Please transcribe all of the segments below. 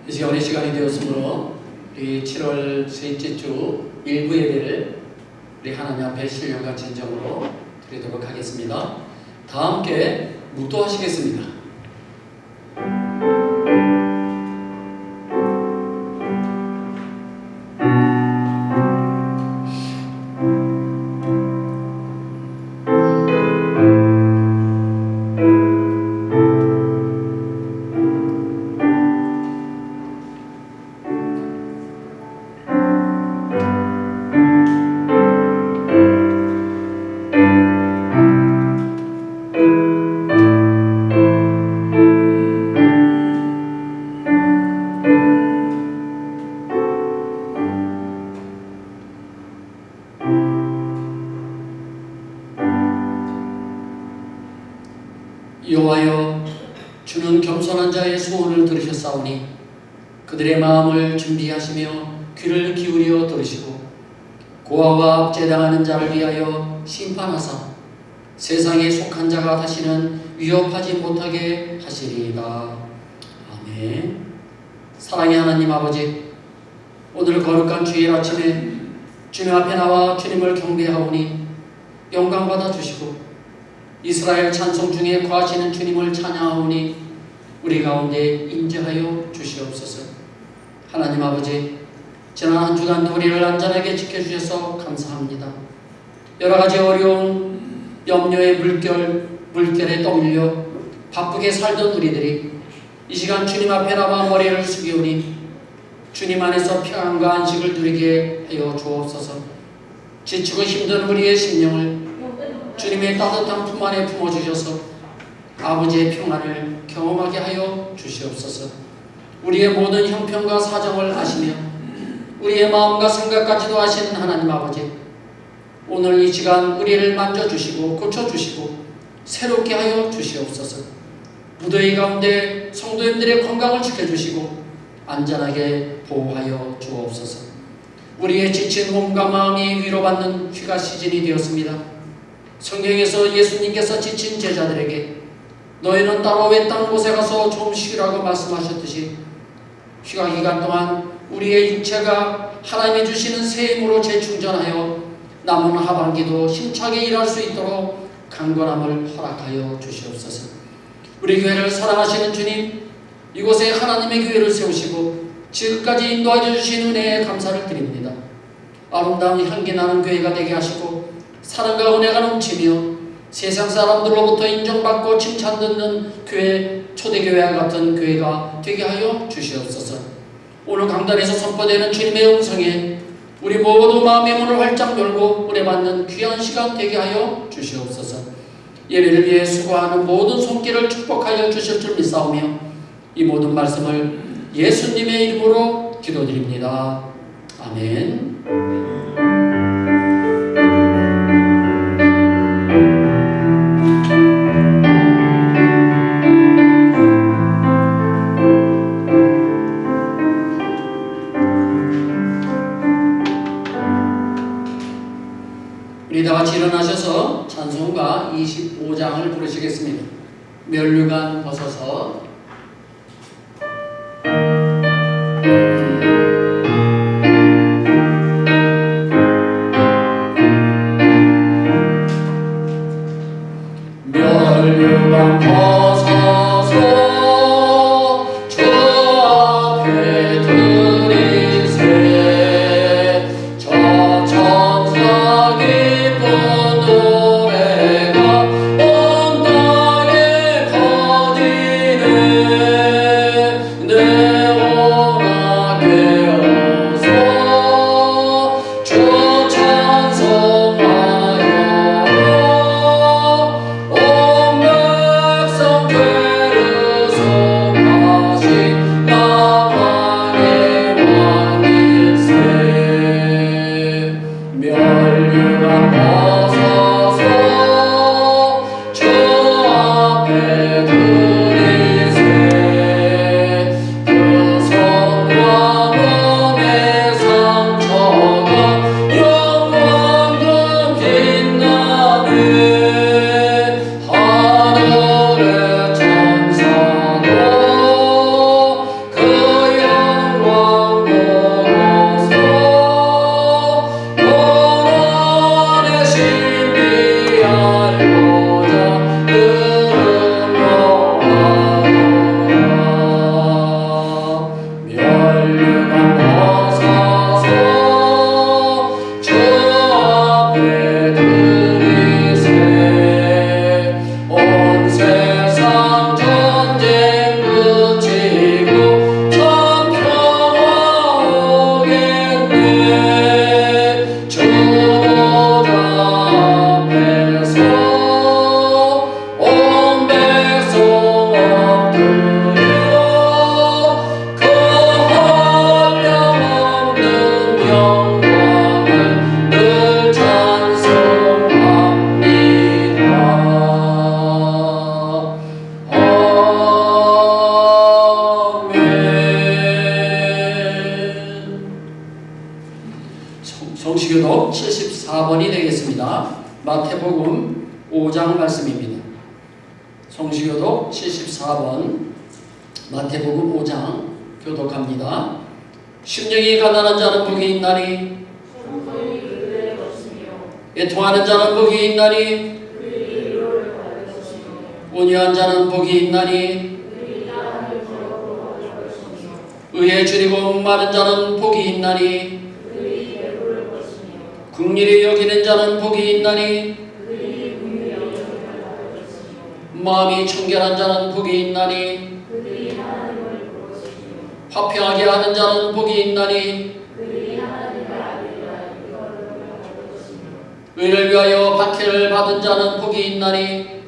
이제 어느 시간이 되었으므로 우리 7월 셋째 주 일부 예배를 우리 하나님 앞에 신령과 진정으로 드리도록 하겠습니다. 다 함께 묵도하시겠습니다. 여호와여, 주는 겸손한 자의 소원을 들으셨사오니 그들의 마음을 준비하시며 귀를 기울여 들으시고 고아와 압제당하는 자를 위하여 심판하사 세상에 속한 자가 다시는 위협하지 못하게 하시리이다. 아멘. 사랑의 하나님 아버지, 오늘 거룩한 주일 아침에 주님 앞에 나와 주님을 경배하오니 영광받아 주시고 이스라엘 찬송 중에 거하시는 주님을 찬양하오니 우리 가운데 임재하여 주시옵소서. 하나님 아버지, 지난 한 주간도 우리를 안전하게 지켜주셔서 감사합니다. 여러가지 어려운 염려의 물결에 떠밀려 바쁘게 살던 우리들이 이 시간 주님 앞에 나와 머리를 숙이오니 주님 안에서 평안과 안식을 누리게 하여 주옵소서. 지치고 힘든 우리의 심령을 주님의 따뜻한 품 안에 품어주셔서 아버지의 평안을 경험하게 하여 주시옵소서. 우리의 모든 형편과 사정을 아시며 우리의 마음과 생각까지도 아시는 하나님 아버지, 오늘 이 시간 우리를 만져주시고 고쳐주시고 새롭게 하여 주시옵소서. 무더위 가운데 성도님들의 건강을 지켜주시고 안전하게 보호하여 주옵소서. 우리의 지친 몸과 마음이 위로받는 휴가 시즌이 되었습니다. 성경에서 예수님께서 지친 제자들에게 너희는 따로 외딴 곳에 가서 좀 쉬라고 말씀하셨듯이 휴가 기간 동안 우리의 육체가 하나님이 주시는 새 힘으로 재충전하여 남은 하반기도 힘차게 일할 수 있도록 강건함을 허락하여 주시옵소서. 우리 교회를 사랑하시는 주님, 이곳에 하나님의 교회를 세우시고 지금까지 인도하여 주신 은혜에 감사를 드립니다. 아름다운 향기 나는 교회가 되게 하시고 사랑과 은혜가 넘치며 세상 사람들로부터 인정받고 칭찬 듣는 교회, 초대교회와 같은 교회가 되게 하여 주시옵소서. 오늘 강단에서 선포되는 주님의 음성에 우리 모두 마음의 문을 활짝 열고 은혜 받는 귀한 시간 되게 하여 주시옵소서. 예배를 위해 수고하는 모든 손길을 축복하여 주실 줄 믿사오며 이 모든 말씀을 예수님의 이름으로 기도드립니다. 아멘. 우리 다같이 일어나셔서 찬송가 25장을 부르시겠습니다. 면류관 벗어서 면류관 벗어서 주 앞에 들이세 저 천사 기쁜 노래가 온 땅에 거저 성시교독 74번이 되겠습니다. 마태복음 5장 말씀입니다. 성시교독 74번 마태복음 5장 교독합니다. 심령이 가난한 자는 복이 있나니 애통하는 자는 복이 있나니 온유한 자는 복이 있나니 의에 줄이고 목마른 자는 복이 있나니 긍휼히 여기는 자는 복이 있나니 마음이 청결한 자는 복이 있나니 화평하게 하는 자는 복이 있나니 의를 위하여 박해를 받은 자는 복이 있나니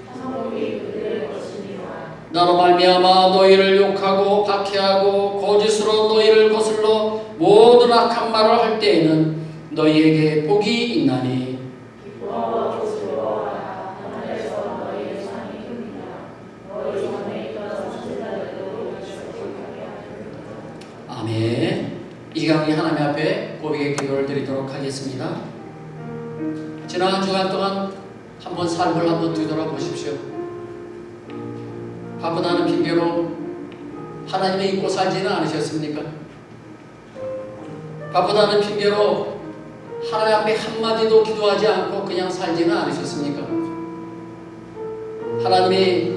나로 말미암아 너희를 욕하고 박해하고 거짓으로 너희를 거슬러 모든 악한 말을 할 때에는 너희에게 복이 있나니 아멘. 이 강의 하나님 앞에 고백의 기도를 드리도록 하겠습니다. 지난 한 주간 동안 한번 삶을 한번 뒤돌아보십시오. 바쁘다는 핑계로 하나님을 잊고 살지는 않으셨습니까? 바쁘다는 핑계로 하나님 앞에 한마디도 기도하지 않고 그냥 살지는 않으셨습니까? 하나님이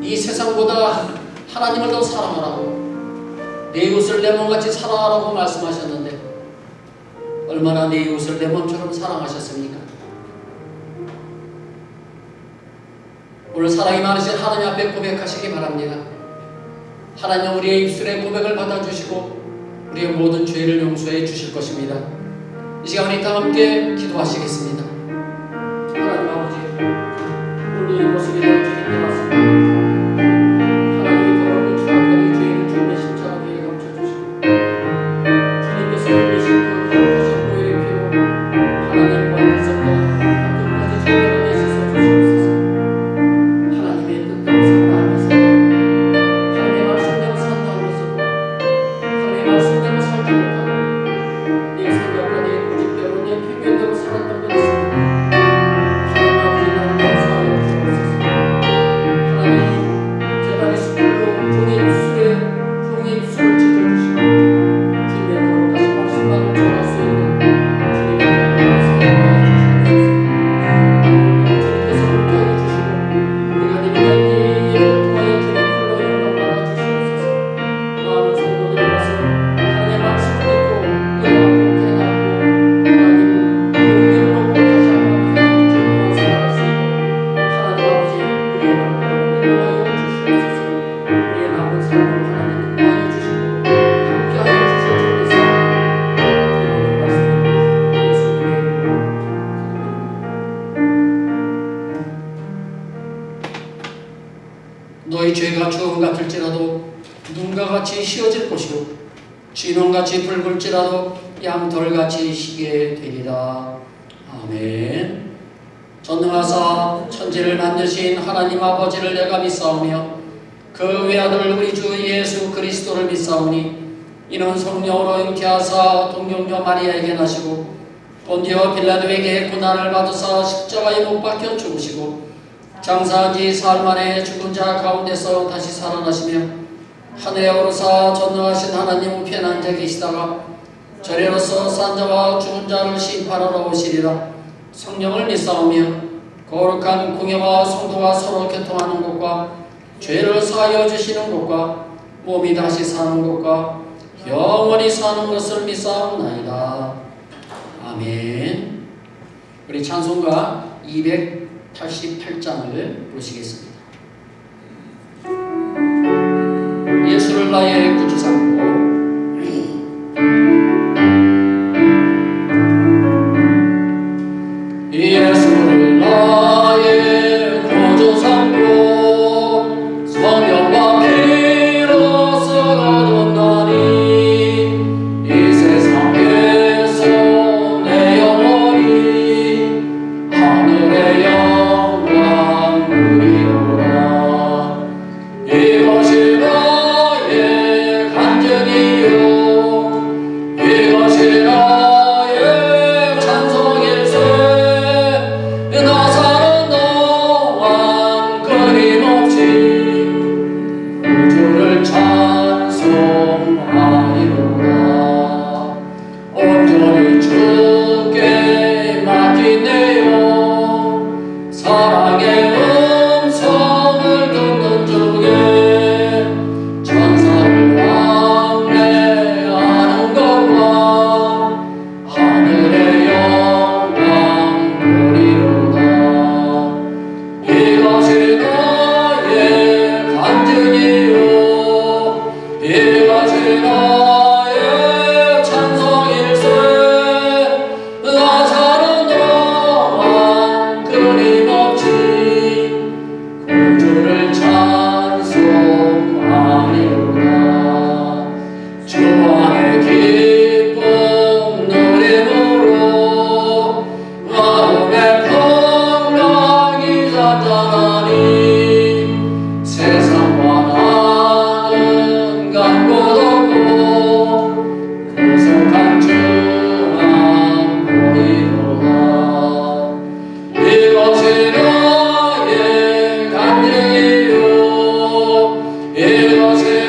이 세상보다 하나님을 더 사랑하라고, 내 이웃을 내 몸같이 사랑하라고 말씀하셨는데 얼마나 내 이웃을 내 몸처럼 사랑하셨습니까? 오늘 사랑이 많으신 하나님 앞에 고백하시기 바랍니다. 하나님 우리의 입술의 고백을 받아주시고 우리의 모든 죄를 용서해 주실 것입니다. 이 시간 우리 다 함께 기도하시겠습니다. 하나님 아버지, 오늘 이 모습이 되어 주님께 왔습니다. 하나님이 더럽고 추악한 이 죄인을 주님의 십자가 위에 감춰주시고 주님께서 흘리신 그 거룩하신 보혈의 피로 하나님과 인생과 한쪽까지 정결하게 씻어주시옵소서. 하나님의 뜻대로 산다 하면서 하나님의 말씀대로 산다 하면서 하나님의 말씀대로 살지 못하고 내 생각과 내 고집대로 내 편견대로 살았던 것 있습니다. 하나님 아버지, 나를 용서하여 주옵소서. 하나님, 제가 이 숯불로 종의 입술을 찢어주시고 주님의 거룩하신 말씀만을 전할 수 있는 주님의 거룩한 사랑을 주님께서 함께하여 주시고 우리가 드리는 이 예를 통하여 주님 홀로 영광 받아주시옵소서. 많은 성도들이 와서 하나님의 말씀을 듣고 은혜와 복해 낳고 하나님 용기를 얻고 다시 한번 하나님 주님만 살아갈 수 있고 하나님 아버지, 우리의 남은 인도하여 주시옵소서. 우리의 남은 삶을 하나님 인도하여 주시고 함께하여 주실 줄 믿사옵니다. 드리는 말씀은 예수님의 이름으로 너희 죄가 주홍 같을지라도 눈과 같이 휘어질 것이요 진홍같이 붉을지라도 양털같이 희게 되리라. 아멘. 전능하사 천지를 만드신 하나님 아버지를 내가 믿사오며 그 외아들 우리 주 예수 그리스도를 믿사오니 이는 성령으로 잉태하사 동정녀 마리아에게 나시고 본디오 빌라도에게 고난을 받으사 십자가에 못 박혀 죽으시고 장사한 지 사흘 만에 죽은 자 가운데서 다시 살아나시며 하늘에 오르사 전능하신 하나님 우편에 앉아 계시다가 저리로서 산 자와 죽은 자를 심판하러 오시리라. 성령을 믿사오며 거룩한 공예와 성도가 서로 교통하는 곳과 죄를 사하여 주시는 곳과 몸이 다시 사는 곳과 영원히 사는 것을 믿사옵나이다. 아멘. 우리 찬송가 288장을 보시겠습니다. 예수를 나의 구주 삼고 예수를 나의 구주 삼고 성령과 피로써 거듭나니 이 세상에서 내 영혼이 하늘의 영광 누리노라. 이것이 나의 간절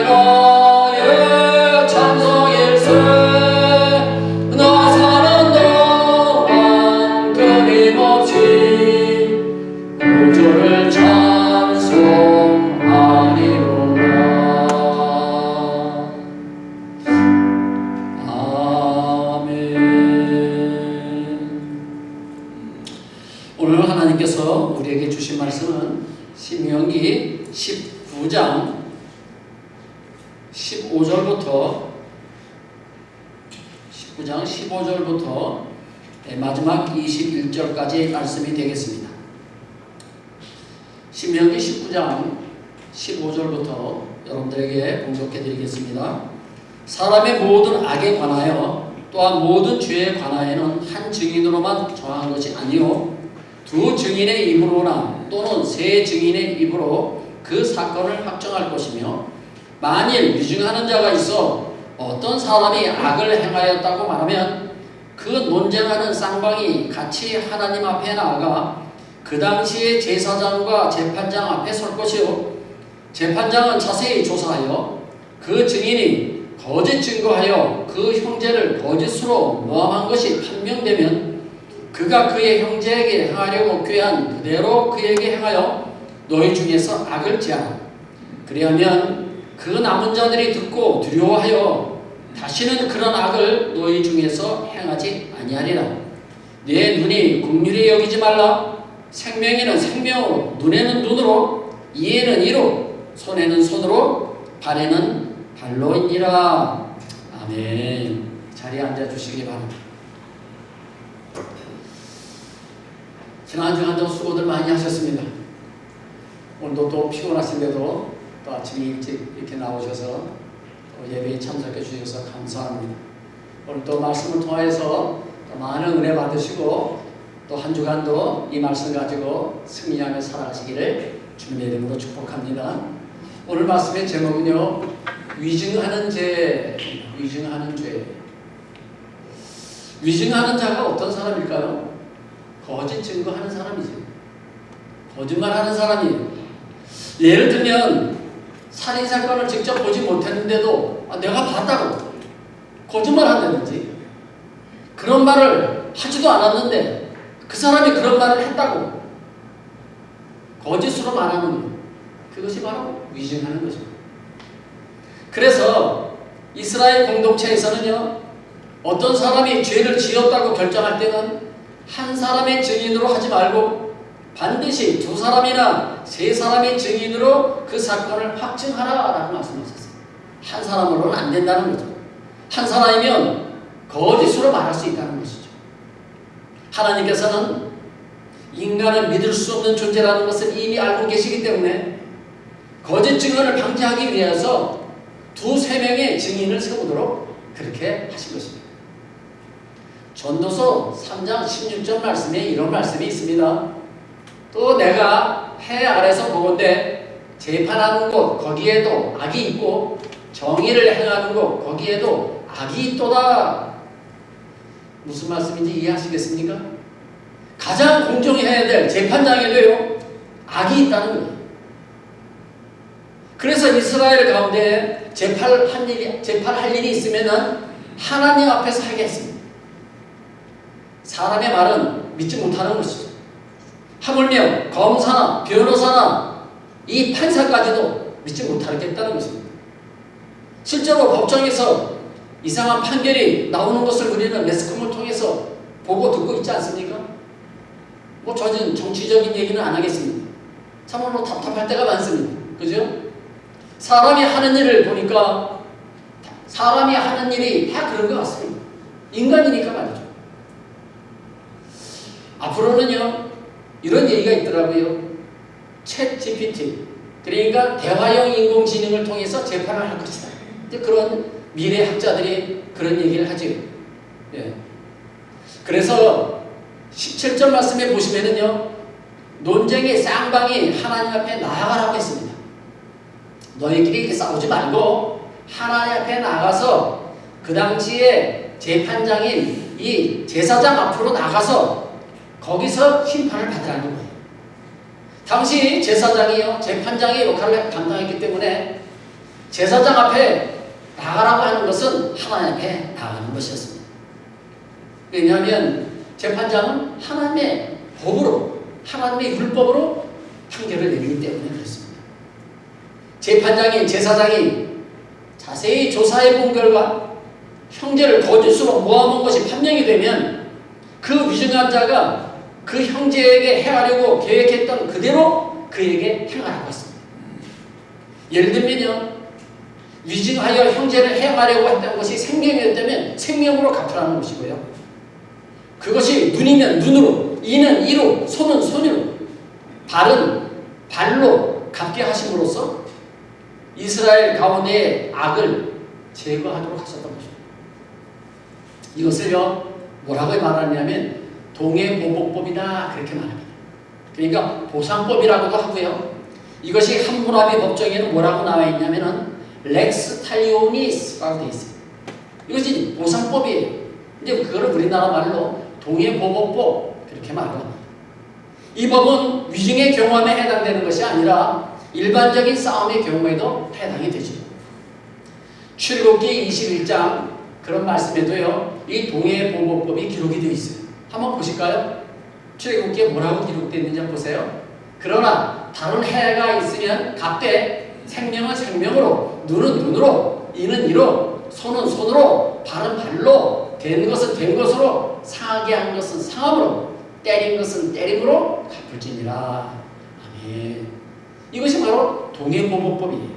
나의 찬송일세 나 사는 동안 끊임없이 구주를 찬송하리로다. 오늘 하나님께서 우리에게 주신 말씀은 신명기 19장 15절부터 마지막 21절까지 말씀이 되겠습니다. 신명기 19장 15절부터 여러분들에게 공독해 드리겠습니다. 사람의 모든 악에 관하여 또한 모든 죄에 관하여는 한 증인으로만 정한 것이 아니요 두 증인의 입으로나 또는 세 증인의 입으로 그 사건을 확정할 것이며, 만일 위증하는 자가 있어 어떤 사람이 악을 행하였다고 말하면 그 논쟁하는 쌍방이 같이 하나님 앞에 나아가 그 당시에 제사장과 재판장 앞에 설 것이요 재판장은 자세히 조사하여 그 증인이 거짓 증거하여 그 형제를 거짓으로 모함한 것이 판명되면 그가 그의 형제에게 행하려고 꾀한 그대로 그에게 행하여 너희 중에서 악을 지하라. 그리하면 그 남은 자들이 듣고 두려워하여 다시는 그런 악을 너희 중에서 행하지 아니하리라. 내 눈이 긍휼히 여기지 말라. 생명에는 생명으로, 눈에는 눈으로, 이에는 이로, 손에는 손으로, 발에는 발로이니라. 아멘. 자리에 앉아주시기 바랍니다. 지난 주 한 주 수고들 많이 하셨습니다. 오늘도 또 피곤하신데도 또 아침 일찍 이렇게 나오셔서 예배에 참석해 주셔서 감사합니다. 오늘 또 말씀을 통해서 또 많은 은혜 받으시고 또 한 주간도 이 말씀 가지고 승리하며 살아가시기를 주님의 이름으로 축복합니다. 오늘 말씀의 제목은요, 위증하는 죄. 위증하는 죄. 위증하는 자가 어떤 사람일까요? 거짓 증거하는 사람이죠. 거짓말하는 사람이에요. 예를 들면 살인사건을 직접 보지 못했는데도 내가 봤다고 거짓말한다든지, 그런 말을 하지도 않았는데 그 사람이 그런 말을 했다고 거짓으로 말하는 거예요. 그것이 바로 위증하는 거죠. 그래서 이스라엘 공동체에서는요, 어떤 사람이 죄를 지었다고 결정할 때는 한 사람의 증인으로 하지 말고 반드시 두 사람이나 세 사람의 증인으로 그 사건을 확증하라라고 말씀하셨어요. 한 사람으로는 안 된다는 거죠. 한 사람이면 거짓으로 말할 수 있다는 것이죠. 하나님께서는 인간을 믿을 수 없는 존재라는 것을 이미 알고 계시기 때문에 거짓 증언을 방지하기 위해서 두세 명의 증인을 세우도록 그렇게 하신 것입니다. 전도서 3장 16절 말씀에 이런 말씀이 있습니다. 또 내가 해 아래서 보건대 재판하는 곳 거기에도 악이 있고 정의를 행하는 곳 거기에도 악이 있도다. 무슨 말씀인지 이해하시겠습니까? 가장 공정해야 될 재판장에도요, 악이 있다는 거예요. 그래서 이스라엘 가운데 재판할 일이 있으면은 하나님 앞에서 하겠습니다. 사람의 말은 믿지 못하는 것이죠. 하물며 검사나 변호사나 이 판사까지도 믿지 못하겠다는 것입니다. 실제로 법정에서 이상한 판결이 나오는 것을 우리는 매스컴을 통해서 보고 듣고 있지 않습니까? 저는 정치적인 얘기는 안 하겠습니다. 참으로 답답할 때가 많습니다. 그죠? 사람이 하는 일을 보니까 사람이 하는 일이 다 그런 것 같습니다. 인간이니까 말이죠. 앞으로는요, 이런 얘기가 있더라고요. 챗 GPT, 그러니까 대화형 인공지능을 통해서 재판을 할 것이다. 이제 그런 미래학자들이 그런 얘기를 하죠. 예. 그래서 17절 말씀에 보시면은요, 논쟁의 쌍방이 하나님 앞에 나아가라고 했습니다. 너희끼리 이렇게 싸우지 말고 하나님 앞에 나가서 그 당시에 재판장인 이 제사장 앞으로 나가서 거기서 심판을 받으라는 거예요. 당시 제사장이요, 재판장의 역할을 감당했기 때문에 제사장 앞에 나가라고 하는 것은 하나님 앞에 나가는 것이었습니다. 왜냐하면 재판장은 하나님의 법으로, 하나님의 율법으로 판결을 내리기 때문에 그렇습니다. 재판장이, 제사장이 자세히 조사해 본 결과 형제를 거짓으로 모함한 것이 판명이 되면 그 위증한 자가 그 형제에게 행하려고 계획했던 그대로 그에게 행하라고 했습니다. 예를 들면요, 위증하여 형제를 행하려고 했던 것이 생명이었다면 생명으로 갚으라는 것이고요. 그것이 눈이면 눈으로, 이는 이로, 손은 손으로, 발은 발로 갚게 하심으로써 이스라엘 가운데의 악을 제거하도록 하셨던 것입니다. 이것을요, 뭐라고 말하냐면 동해보복법이다 그렇게 말합니다. 그러니까 보상법이라고도 하고요. 이것이 함무라비 법정에는 뭐라고 나와 있냐면은 렉스 탈리오니스라고 되어 있어요. 이것이 보상법이에요. 이제 그거를 우리나라 말로 동해보복법 그렇게 말합니다. 이 법은 위증의 경험에 해당되는 것이 아니라 일반적인 싸움의 경우에도 해당이 되죠. 출애굽기 21장 그런 말씀에도요, 이 동해보복법이 기록이 되어 있어요. 한번 보실까요? 출애굽기에 뭐라고 기록되어 있는지 한번 보세요. 그러나 다른 해가 있으면 갚되 생명은 생명으로, 눈은 눈으로, 이는 이로, 손은 손으로, 발은 발로, 된 것은 된 것으로, 상하게 한 것은 상함으로, 때린 것은 때림으로 갚을지니라. 아멘. 이것이 바로 동해보복법이에요.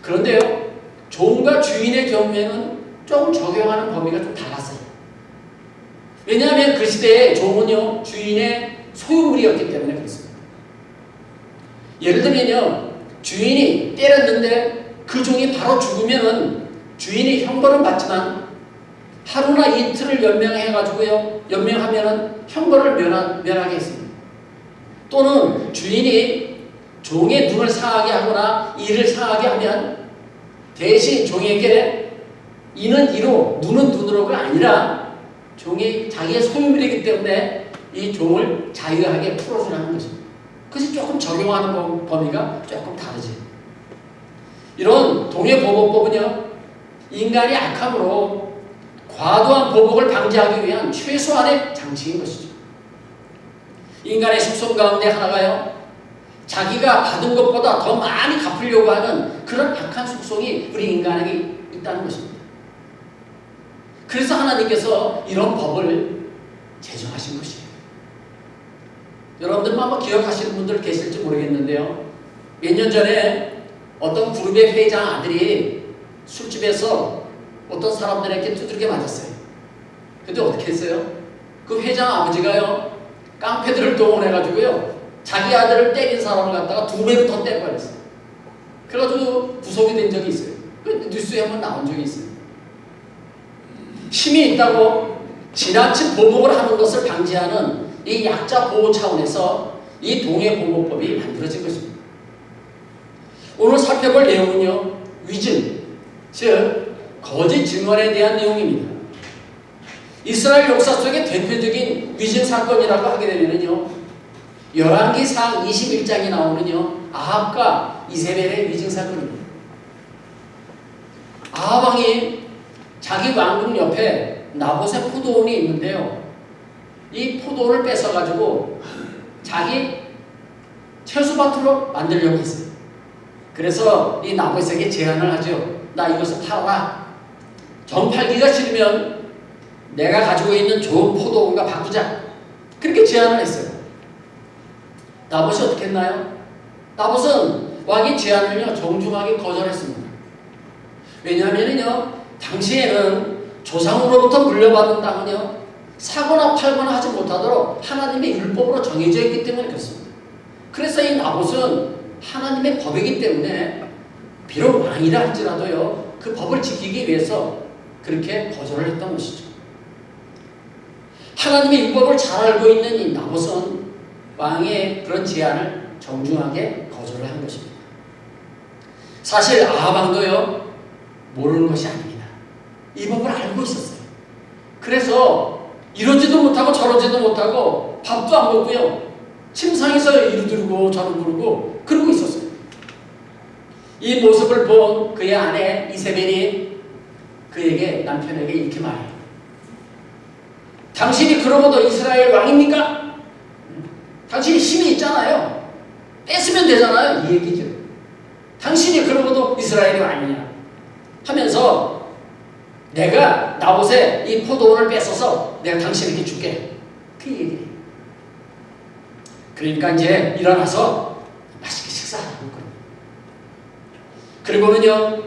그런데요, 종과 주인의 경우에는 조금 적용하는 범위가 좀 달랐어요. 왜냐하면 그 시대에 종은요, 주인의 소유물이었기 때문에 그렇습니다. 예를 들면요, 주인이 때렸는데 그 종이 바로 죽으면은 주인이 형벌은 받지만 하루나 이틀을 연명하면은 형벌을 면하게 했습니다. 또는 주인이 종의 눈을 상하게 하거나 이를 상하게 하면 대신 종에게 이는 이로, 눈은 눈으로가 아니라 종이 자기의 소유물이기 때문에 이 종을 자유하게 풀어주라는 것입니다. 그것이 조금 적용하는 범위가 조금 다르지. 이런 동해보복법은요, 인간이 악함으로 과도한 보복을 방지하기 위한 최소한의 장치인 것이죠. 인간의 속성 가운데 하나가요, 자기가 받은 것보다 더 많이 갚으려고 하는 그런 악한 속성이 우리 인간에게 있다는 것입니다. 그래서 하나님께서 이런 법을 제정하신 것이에요. 여러분들 아마 기억하시는 분들 계실지 모르겠는데요, 몇 년 전에 어떤 그룹의 회장 아들이 술집에서 어떤 사람들에게 두들겨 맞았어요. 근데 어떻게 했어요? 그 회장 아버지가요, 깡패들을 동원해가지고요, 자기 아들을 때린 사람을 갖다가 2배로 더 때려버렸어요. 그래가지고 구속이 된 적이 있어요. 그 뉴스에 한번 나온 적이 있어요. 힘이 있다고 지나친 보복을 하는 것을 방지하는 이 약자 보호 차원에서 이 동해보복법이 만들어진 것입니다. 오늘 살펴볼 내용은요, 위증, 즉 거짓 증언에 대한 내용입니다. 이스라엘 역사 속의 대표적인 위증 사건이라고 하게 되면요, 열왕기상 21장에 나오는요, 아합과 이세벨의 위증 사건입니다. 아합 왕이 자기 왕궁 옆에 나봇의 포도원이 있는데요, 이 포도를 뺏어가지고 자기 채소밭으로 만들려고 했어요. 그래서 이 나봇에게 제안을 하죠. 나 이것을 팔아라. 정 팔기가 싫으면 내가 가지고 있는 좋은 포도원과 바꾸자. 그렇게 제안을 했어요. 나봇이 어떻게 했나요? 나봇은 왕의 제안을요, 정중하게 거절했습니다. 왜냐하면요, 당시에는 조상으로부터 물려받은 땅은요, 사거나 팔거나 하지 못하도록 하나님의 율법으로 정해져 있기 때문에 그렇습니다. 그래서 이 나봇은 하나님의 법이기 때문에 비록 왕이라 할지라도요, 그 법을 지키기 위해서 그렇게 거절을 했던 것이죠. 하나님의 율법을 잘 알고 있는 이 나봇은 왕의 그런 제안을 정중하게 거절을 한 것입니다. 사실 아합 왕도요, 모르는 것이 아닙니다. 이 법을 알고 있었어요. 그래서 이러지도 못하고 저러지도 못하고 밥도 안 먹고요, 침상에서 이루 들고 저루 부르고 그러고 있었어요. 이 모습을 본 그의 아내 이세벨이 그에게, 남편에게 이렇게 말해요. 당신이 그러고도 이스라엘 왕입니까? 당신이 힘이 있잖아요. 뺏으면 되잖아요. 이 얘기죠. 당신이 그러고도 이스라엘이 왕이냐 하면서 내가 나봇의 이 포도원을 뺏어서 내가 당신에게 줄게. 그 얘기예요. 그러니까 이제 일어나서 맛있게 식사하는 거예요. 그리고는요,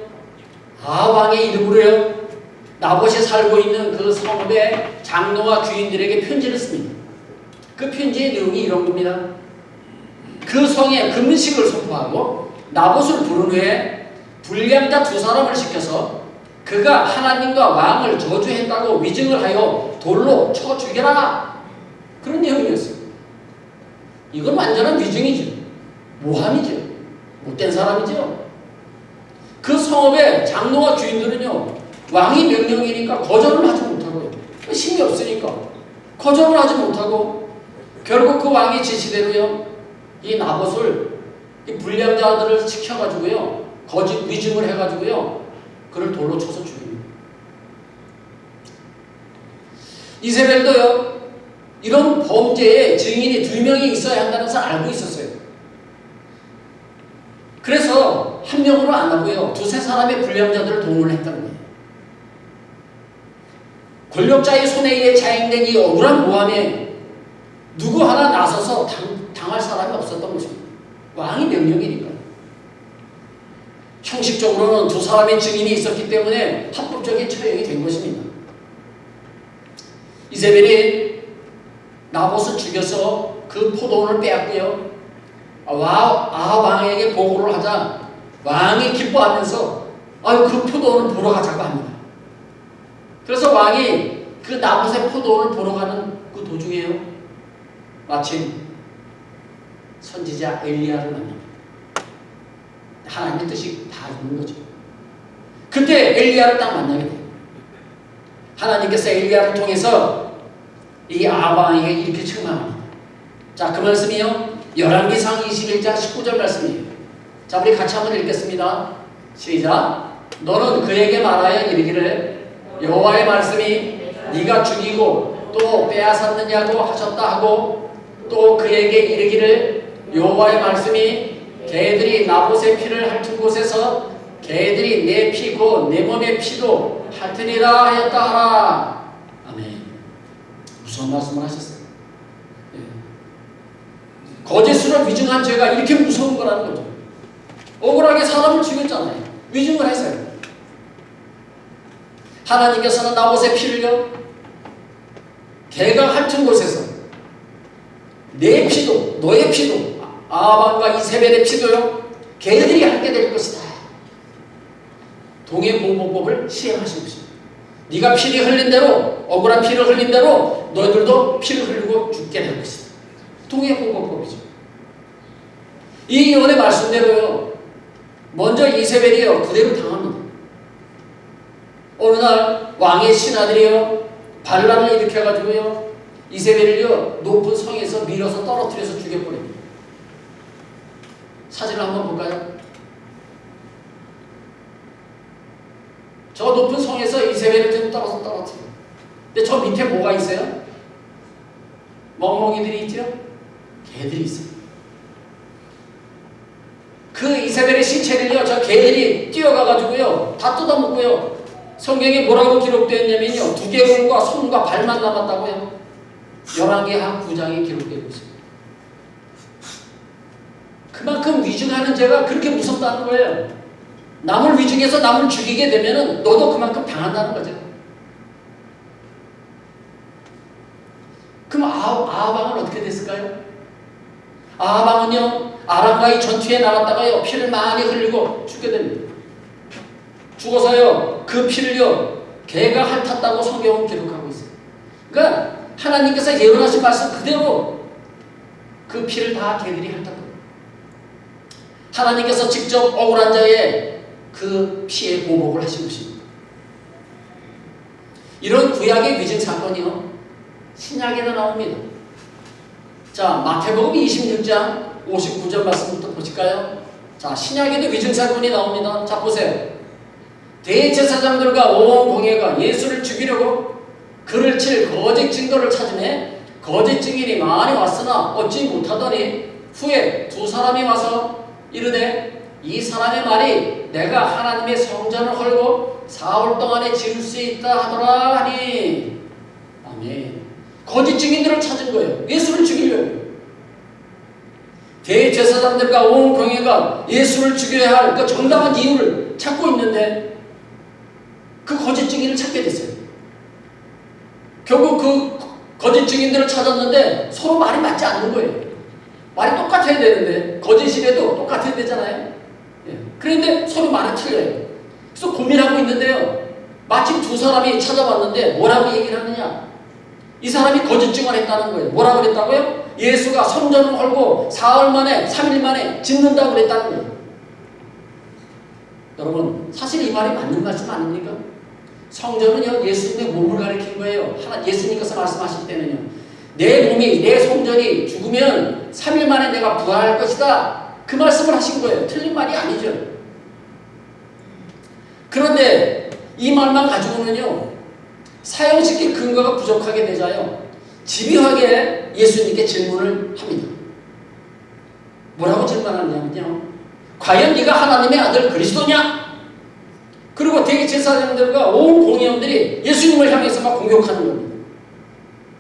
왕의 이름으로요, 나봇이 살고 있는 그 성읍의 장로와 귀인들에게 편지를 씁니다. 그 편지의 내용이 이런 겁니다. 그 성에 금식을 선포하고 나봇을 부른 후에 불량자 2사람을 시켜서 그가 하나님과 왕을 저주했다고 위증을 하여 돌로 쳐 죽여라. 그런 내용이었어요. 이건 완전한 위증이죠. 모함이죠. 못된 사람이죠. 그 성읍의 장로와 귀인들은요, 왕이 명령이니까 거절을 하지 못하고요. 힘이 없으니까 거절을 하지 못하고 결국 그 왕의 지시대로요, 이 나봇을, 이 불량자들을 시켜가지고요, 거짓 위증을 해가지고요, 그를 돌로 쳐서 죽입니다. 이세벨도요, 이런 범죄에 증인이 2명이 있어야 한다는 것을 알고 있었어요. 그래서 한 명으로 안 하고요, 2-3사람의 불량자들을 동원을 했다는 거예요. 권력자의 손에 의해 자행된 이 억울한 모함에 누구 하나 나서서 당할 사람이 없었던 것입니다. 왕이 명령이니까. 형식적으로는 2사람의 증인이 있었기 때문에 합법적인 처형이 된 것입니다. 이세벨이 나봇을 죽여서 그 포도원을 빼앗고요, 왕에게 보고를 하자 왕이 기뻐하면서 그 포도원을 보러 가자고 합니다. 그래서 왕이 그 나봇의 포도원을 보러 가는 그 도중에요, 마침 선지자 엘리야를 만납니다. 하나님의 뜻이 다 있는 거죠. 그때 엘리야를 딱 만나게 돼요. 하나님께서 엘리야를 통해서 이 아방에게 이렇게 책망합니다. 자, 그 말씀이요, 열왕기상 21장 19절 말씀이에요. 자, 우리 같이 한번 읽겠습니다. 시작. 너는 그에게 말하여 이르기를 여호와의 말씀이 네가 죽이고 또 빼앗았느냐고 하셨다 하고, 또 그에게 이르기를 여호와의 말씀이 개들이 나봇의 피를 핥은 곳에서 개들이 내 피 곧 내 몸의 피도 핥으리라 하였다 하라. 아멘. 무서운 말씀을 하셨어요. 거짓으로 위증한 죄가 이렇게 무서운 거라는 거죠. 억울하게 사람을 죽였잖아요. 위증을 했어요. 하나님께서는 나봇의 피를요, 개가 핥은 곳에서 내 피도 너의 피도 아방과 이세벨의 피도요, 개들이 핥게 될 것이다. 동해보복법을 시행하신 것입니다. 네가 피를 흘린 대로, 억울한 피를 흘린 대로 너희들도 피를 흘리고 죽게 될 것이다. 동해보복법이죠. 이 예언의 말씀대로요, 먼저 이세벨이요, 그대로 당합니다. 어느 날 왕의 신하들이요, 반란을 일으켜가지고요, 이세벨을요, 높은 성에서 밀어서 떨어뜨려서 죽여버립니다. 사진을 한번 볼까요? 저 높은 성에서 이세벨을 좀 떨어뜨려요. 근데 저 밑에 뭐가 있어요? 멍멍이들이 있죠? 개들이 있어요. 그 이세벨의 신체를요, 저 개들이 뛰어가가지고요, 다 뜯어먹고요, 성경에 뭐라고 기록되었냐면요, 두개골과 손과 발만 남았다고요. 열왕기하 9장에 기록되고 있습니다. 그만큼 위증하는 죄가 그렇게 무섭다는 거예요. 남을 위증해서 남을 죽이게 되면은 너도 그만큼 당한다는 거죠. 그럼 아하방은 어떻게 됐을까요? 아하방은요, 아람과의 전투에 나갔다가요, 피를 많이 흘리고 죽게 됩니다. 죽어서요, 그 피를요, 개가 핥았다고 성경은 기록하고 있어요. 그러니까 하나님께서 예언하신 말씀 그대로 그 피를 다 개들이 핥았다. 하나님께서 직접 억울한 자의 그 피의 보복을 하신 것입니다. 이런 구약의 위증 사건이요, 신약에도 나옵니다. 자, 마태복음 26장 59절 말씀부터 보실까요? 자, 신약에도 위증사건이 나옵니다. 자, 보세요. 대제사장들과 온 공회가 예수를 죽이려고 그를 칠 거짓 증거를 찾으매 거짓 증인이 많이 왔으나 얻지 못하더니 후에 두 사람이 와서 이르되 이 사람의 말이 내가 하나님의 성전을 헐고 4월 동안에 지을 수 있다 하더라 하니. 아멘. 거짓 증인들을 찾은 거예요. 예수를 죽이려고. 대제사장들과 온 공회가 예수를 죽여야 할 그 정당한 이유를 찾고 있는데 그 거짓 증인을 찾게 됐어요. 결국 그 거짓 증인들을 찾았는데 서로 말이 맞지 않는 거예요. 말이 똑같아야 되는데 거짓이라도 똑같아야 되잖아요. 그런데 서로 말이 틀려요. 그래서 고민하고 있는데요. 마침 두 사람이 찾아왔는데 뭐라고 얘기를 하느냐. 이 사람이 거짓 증언을 했다는 거예요. 뭐라고 그랬다고요? 예수가 성전을 헐고 4월 만에 3일 만에 짓는다고 그랬다는 거예요. 여러분, 사실 이 말이 맞는 말씀 아닙니까? 성전은요, 예수님의 몸을 가리킨 거예요. 예수님께서 말씀하실 때는요, 내 몸이, 내 성전이 죽으면 3일 만에 내가 부활할 것이다. 그 말씀을 하신 거예요. 틀린 말이 아니죠. 그런데 이 말만 가지고는요, 사형시킬 근거가 부족하게 되자요, 집요하게 예수님께 질문을 합니다. 뭐라고 질문하느냐면요, 과연 네가 하나님의 아들 그리스도냐? 그리고 대제사장들과 온 공회원들이 예수님을 향해서 막 공격하는 겁니다.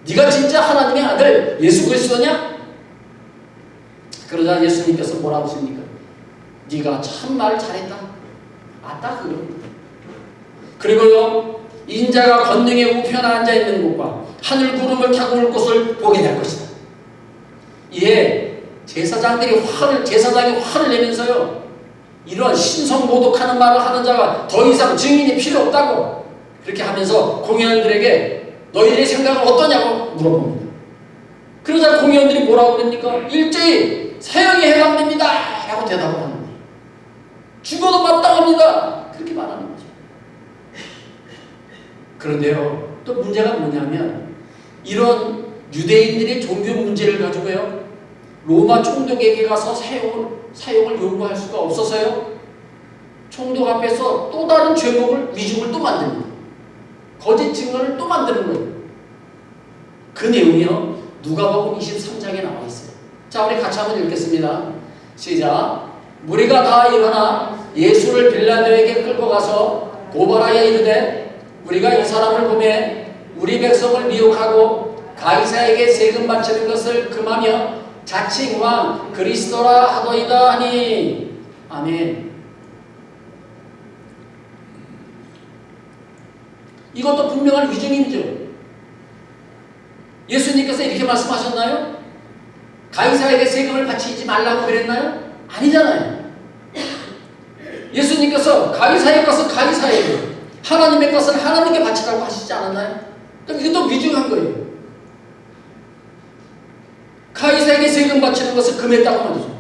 네가 진짜 하나님의 아들 예수 그리스도냐? 그러자 예수님께서 뭐라고 하십니까? 네가 참 말 잘했다. 맞다 그럽니다. 그리고요, 인자가 권능의 우편에 앉아있는 곳과 하늘 구름을 타고 올 곳을 보게 될 것이다. 이에 제사장이 화를 내면서요, 이런 신성모독하는 말을 하는 자가 더 이상 증인이 필요 없다고 그렇게 하면서 공회원들에게 너희들의 생각은 어떠냐고 물어봅니다. 그러자 공회원들이 뭐라고 그럽니까? 일제히 사형에 해당됩니다 라고 대답을 하는 거예요. 죽어도 마땅합니다 그렇게 말하는 거죠. 그런데요, 또 문제가 뭐냐면 이런 유대인들의 종교 문제를 가지고요, 로마 총독에게 가서 사형을 요구할 수가 없어서요, 총독 앞에서 또 다른 죄목을, 위증을 또 만듭니다. 거짓 증언을 또 만드는 거예요. 그 내용이요, 누가복음 23장에 나와 있어요. 자, 우리 같이 한번 읽겠습니다. 시작. 무리가 다 일어나 예수를 빌라도에게 끌고 가서 고발하여 이르되 우리가 이 사람을 보매 우리 백성을 미혹하고 가이사에게 세금 바치는 것을 금하며 자칭 왕 그리스도라 하더이다 하니. 아멘. 이것도 분명한 위증이죠. 예수님께서 이렇게 말씀하셨나요? 가이사에게 세금을 바치지 말라고 그랬나요? 아니잖아요. 예수님께서 가이사의 것은 가이사에게, 하나님의 것은 하나님께 바치라고 하시지 않았나요? 그러니까 이것도 위증한 거예요. 가이사에게 세금 바치는 것을 금했다고 말이죠.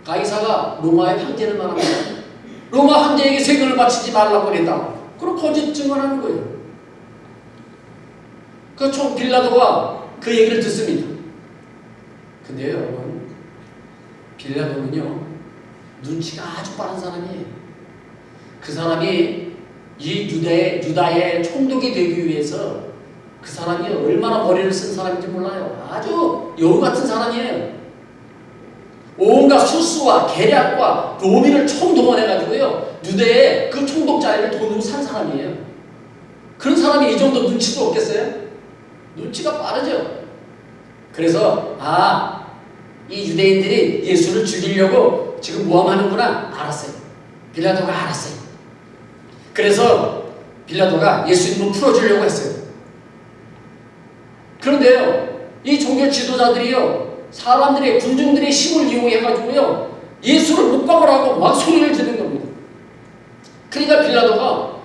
가이사가 로마의 황제를 말합니다. 로마 황제에게 세금을 바치지 말라고 그랬다고. 그럼 거짓 증언하는 거예요. 그 총 빌라도가 그 얘기를 듣습니다. 근데요, 여러분, 빌라도는요, 눈치가 아주 빠른 사람이에요. 그 사람이 이 유다의 총독이 되기 위해서 그 사람이 얼마나 머리를 쓴 사람인지 몰라요. 아주 여우 같은 사람이에요. 온갖 수수와 계략과 로비를 총동원해가지고요, 유대의 그 총독 자리를 돈으로 산 사람이에요. 그런 사람이 이 정도 눈치도 없겠어요? 눈치가 빠르죠. 그래서 이 유대인들이 예수를 죽이려고 지금 모함하는구나 알았어요. 빌라도가 알았어요. 그래서 빌라도가 예수님을 풀어주려고 했어요. 그런데요, 이 종교 지도자들이요, 사람들의, 군중들의 힘을 이용해가지고요, 예수를 못 박으라고 막 소리를 지르는 겁니다. 그러니까 빌라도가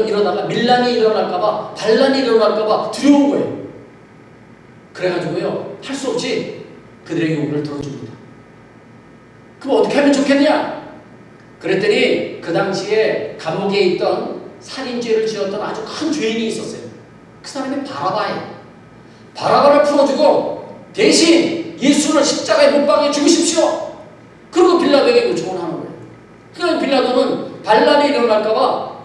이러다가 밀란이 일어날까봐, 반란이 일어날까봐 두려운 거예요. 그래가지고요, 할 수 없이 그들의 요구를 들어줍니다. 그럼 어떻게 하면 좋겠냐? 그랬더니 그 당시에 감옥에 있던 살인죄를 지었던 아주 큰 죄인이 있었어요. 그 사람이 바라바예요. 바라바를 풀어주고 대신 예수를 십자가에 못 박아 죽이십시오. 그리고 빌라도에게 요청을 하는 거예요. 그러니까 빌라도는 반란이 일어날까봐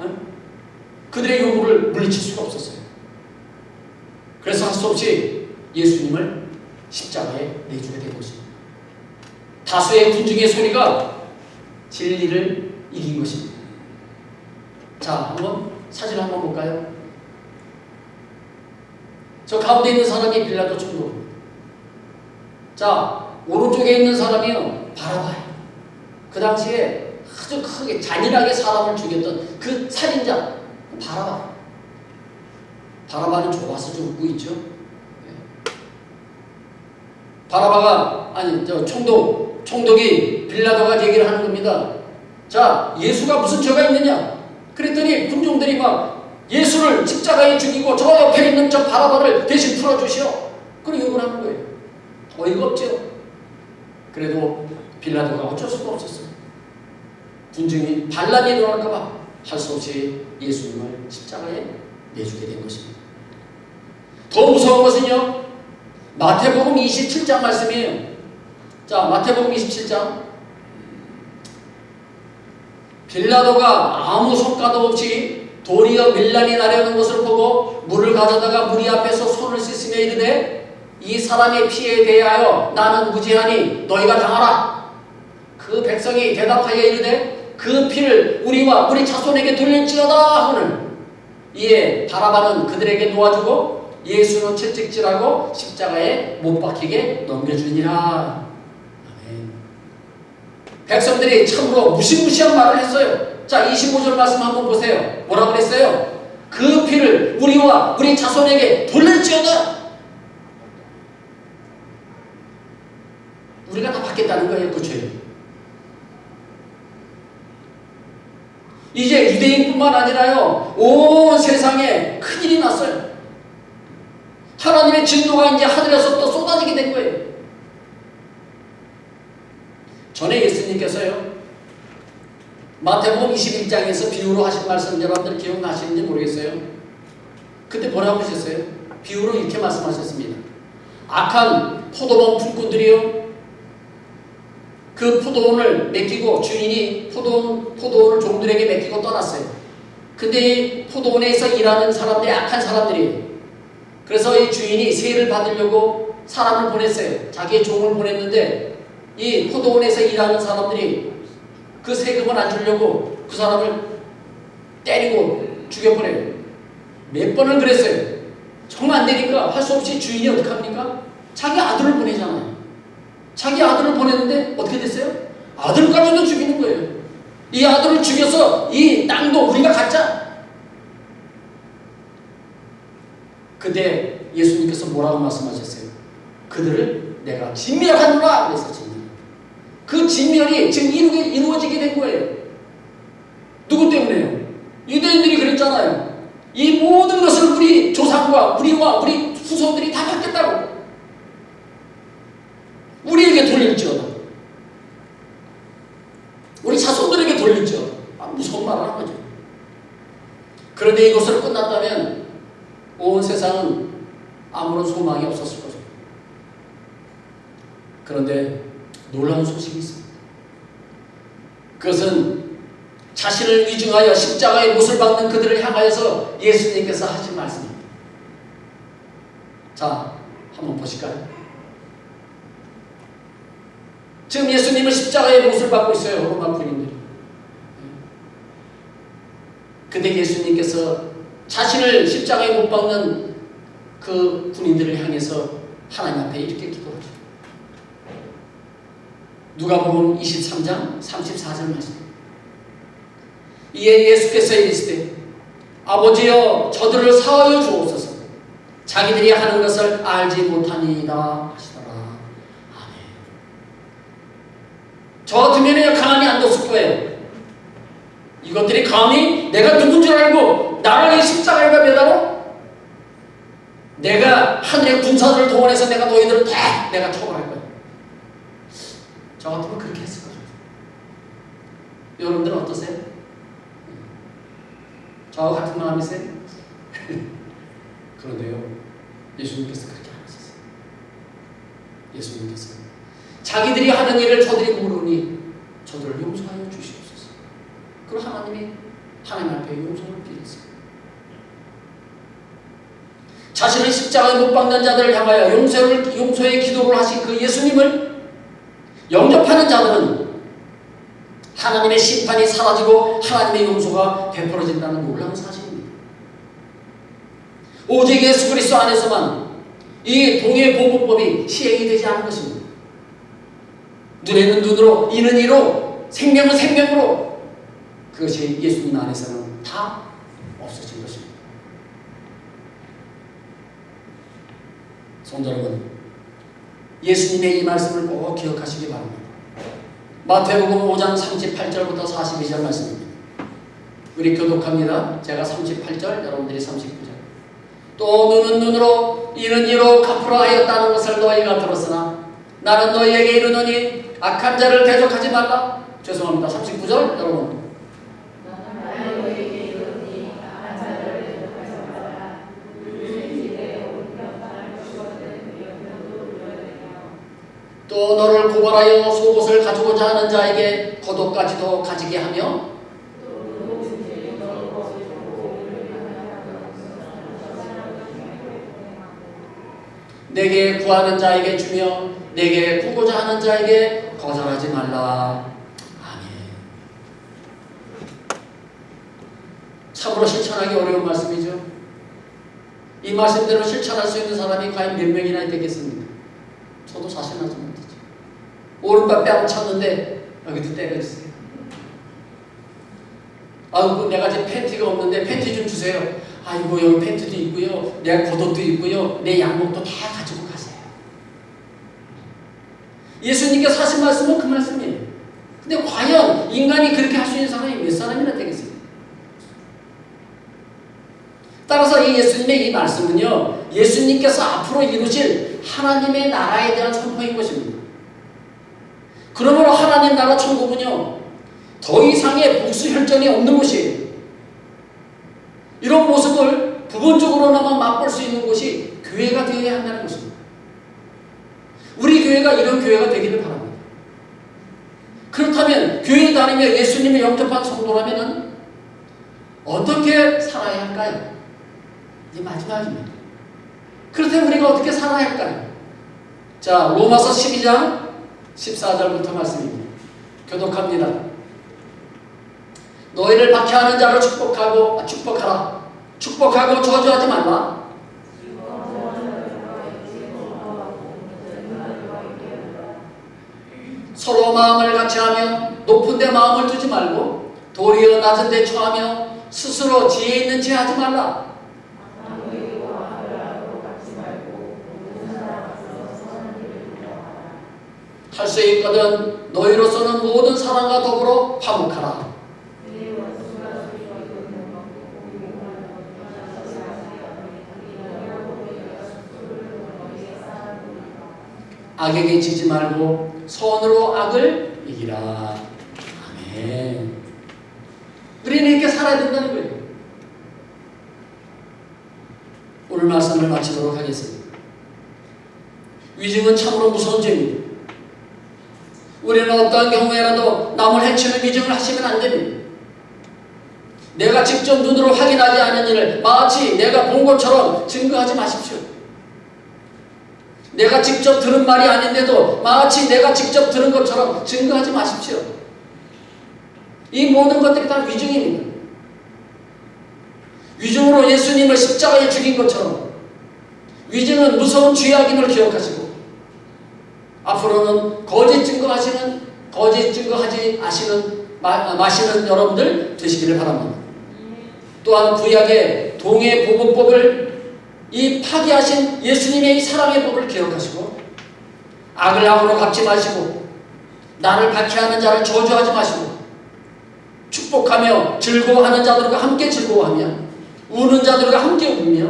그들의 요구를 물리칠 수가 없었어요. 그래서 할 수 없이 예수님을 십자가에 내주게 된 것입니다. 다수의 군중의 소리가 진리를 이긴 것입니다. 자, 한번 사진 한번 볼까요? 저 가운데 있는 사람이 빌라도 총독입니다. 자, 오른쪽에 있는 사람이요, 바라바예요. 그 당시에 아주 크게 잔인하게 사람을 죽였던 그 살인자 바라바예요. 바라바는 좋아서 죽고 있죠. 바라바가 아니 저 총독이 빌라도가 얘기를 하는 겁니다. 자, 예수가 무슨 죄가 있느냐? 그랬더니 군중들이 막 예수를 십자가에 죽이고 저 옆에 있는 저 바라바를 대신 풀어주시오. 그런 요구를 하는 거예요. 어이가 없죠. 그래도 빌라도가 어쩔 수가 없었어요. 군중이 반란이 일어날까봐 할 수 없이 예수님을 십자가에 내주게 된 것입니다. 더 무서운 것은요, 마태복음 27장 말씀이에요. 자, 마태복음 27장. 빌라도가 아무 성과도 없이 도리어 밀란이 나려는 것을 보고 물을 가져다가 무리 앞에서 손을 씻으며 이르되 이 사람의 피에 대하여 나는 무죄하니 너희가 당하라. 그 백성이 대답하여 이르되 그 피를 우리와 우리 자손에게 돌릴지어다 하거늘 이에 바라바는 그들에게 놓아주고 예수는 채찍질하고 십자가에 못 박히게 넘겨주니라. 아멘. 백성들이 참으로 무시무시한 말을 했어요. 자, 25절 말씀 한번 보세요. 뭐라고 그랬어요? 그 피를 우리와 우리 자손에게 돌릴지어다. 우리가 다 받겠다는 거예요, 그 죄. 이제 유대인뿐만 아니라요, 온 세상에 큰일이 났어요. 하나님의 진노가 이제 하늘에서 또 쏟아지게 된 거예요. 전에 예수님께서요, 마태복음 21장에서 비유로 하신 말씀 여러분들 기억나시는지 모르겠어요. 그때 뭐라고 하셨어요? 비유로 이렇게 말씀하셨습니다. 악한 포도원 품꾼들이요, 그 포도원을 맡기고 주인이 포도원을 종들에게 맡기고 떠났어요. 근데 이 포도원에서 일하는 사람들이 악한 사람들이에요. 그래서 이 주인이 세를 받으려고 사람을 보냈어요. 자기의 종을 보냈는데 이 포도원에서 일하는 사람들이 그 세금을 안 주려고 그 사람을 때리고 죽여버려요. 몇 번을 그랬어요. 정 안 되니까 할 수 없이 주인이 어떻게 합니까? 자기 아들을 보내잖아요. 자기 아들을 보냈는데 어떻게 됐어요? 아들까지도 죽이는 거예요. 이 아들을 죽여서 이 땅도 우리가 갖자. 근데 예수님께서 뭐라고 말씀하셨어요? 그들을 내가 진멸하노라 그래서 진멸. 그 진멸이 지금 이루어지게 된 거예요. 누구 때문에요? 유대인들이 그랬잖아요. 이 모든 것을 우리 조상과 우리와 우리 후손들이 다 받겠다고. 우리에게 돌릴지어다. 우리 자손들에게 돌릴지어다. 무서운 말을 한 거죠. 그런데 이것으로 끝났다면 온 세상은 아무런 소망이 없었을 거죠. 그런데 놀라운 소식이 있습니다. 그것은 자신을 위증하여 십자가에 못을 박는 그들을 향하여서 예수님께서 하신 말씀입니다. 자, 한번 보실까요? 지금 예수님은 십자가에 못을 박고 있어요. 로마 군인들이. 근데 예수님께서 자신을 십자가에 못 박는 그 군인들을 향해서 하나님 앞에 이렇게 기도하죠. 누가복음 23장 34절 말씀. 이에 예수께서 이르시되 아버지여 저들을 사하여 주옵소서. 자기들이 하는 것을 알지 못하니이다 하시더라. 아멘. 저 같으면 가만히 안 뒀을 거예요. 이것들이 감히 내가 누군 줄 알고 나를 십자가에다 매달아? 내가 하늘의 군사들을 동원해서 내가 너희들을 다 내가 처벌할 거야. 저 같으면 그렇게 했을 거죠. 여러분들은 어떠세요? 저와 같은 마음이세요? 그런데요, 예수님께서 그렇게 안 하셨어요. 예수님께서 자기들이 하는 일을 저들이 모르니 저들을 용서하여 주시옵소서. 그리고 하나님이 하나님 앞에 용서를 빌었어요. 자신의 십자가에 못 박는 자들을 향하여 용서의 기도를 하신 그 예수님을 영접하는 자들은 하나님의 심판이 사라지고 하나님의 용서가 베풀어진다는 놀라운 사실입니다. 오직 예수 그리스도 안에서만 이 동해보복법이 시행이 되지 않은 것입니다. 눈에는 눈으로, 이는 이로, 생명은 생명으로, 그것이 예수님 안에서는 다 없어진 것입니다. 성도 여러분, 예수님의 이 말씀을 꼭 기억하시기 바랍니다. 마태복음 5장 38절부터 42절 말씀입니다. 우리 교독합니다. 제가 38절, 여러분들이 39절. 또 눈은 눈으로, 이는 이로 갚으라 하였다는 것을 너희가 들었으나 나는 너희에게 이르노니 악한 자를 대적하지 말라. 죄송합니다. 39절 여러분. 또 너를 고발하여 속옷을 가지고자 하는 자에게 겉옷까지도 가지게 하며 내게 구하는 자에게 주며 내게 구고자 하는 자에게 거절하지 말라. 아멘. 참으로 실천하기 어려운 말씀이죠. 이 말씀대로 실천할 수 있는 사람이 과연 몇 명이나 되겠습니까? 저도 사실 하지 못하죠. 오른발 뺨 쳤는데 여기도 때려주세요. 아이고 내가 지금 팬티가 없는데 팬티 좀 주세요. 아이고 여기 팬티도 있고요, 내 겉옷도 있고요, 내 양복도 다 가지고 가세요. 예수님께서 하신 말씀은 그 말씀이에요. 근데 과연 인간이 그렇게 할 수 있는 사람이 몇 사람이나 되겠습니까? 따라서 이 예수님의 이 말씀은요, 예수님께서 앞으로 이루실 하나님의 나라에 대한 선포인 것입니다. 그러므로 하나님 나라 천국은요, 더 이상의 복수혈전이 없는 곳이에요. 이런 모습을 부분적으로나마 맛볼 수 있는 곳이 교회가 되어야 한다는 것입니다. 우리 교회가 이런 교회가 되기를 바랍니다. 그렇다면 교회에 다니며 예수님을 영접한 성도라면 어떻게 살아야 할까요? 이제 마지막입니다. 그렇다면 우리가 어떻게 살아야 할까요? 자, 로마서 12장 14절부터 말씀입니다. 교독합니다. 너희를 박해하는 자를 축복하라. 축복하고 저주하지 말라. 서로 마음을 같이하며 높은 데 마음을 두지 말고 도리어 낮은 데 처하며 스스로 지혜 있는 체 하지 말라. 할 수 있거든 너희로서는 모든 사람과 더불어 화목하라. 악에게 지지 말고 선으로 악을 이기라. 아멘. 우리는 이렇게 살아야 된다는 거예요. 오늘 말씀을 마치도록 하겠습니다. 위증은 참으로 무서운 죄입니다. 우리는 어떠한 경우에라도 남을 해치는 위증을 하시면 안 됩니다. 내가 직접 눈으로 확인하지 않은 일을 마치 내가 본 것처럼 증거하지 마십시오. 내가 직접 들은 말이 아닌데도 마치 내가 직접 들은 것처럼 증거하지 마십시오. 이 모든 것들이 다 위증입니다. 위증으로 예수님을 십자가에 죽인 것처럼 위증은 무서운 죄악임을 기억하시고 앞으로는 거짓 증거하지 마시는 여러분들 되시기를 바랍니다. 또한 구약의 동해보복법을 이 파기하신 예수님의 이 사랑의 법을 기억하시고 악을 악으로 갚지 마시고 나를 박해하는 자를 저주하지 마시고 축복하며 즐거워하는 자들과 함께 즐거워하며 우는 자들과 함께 울며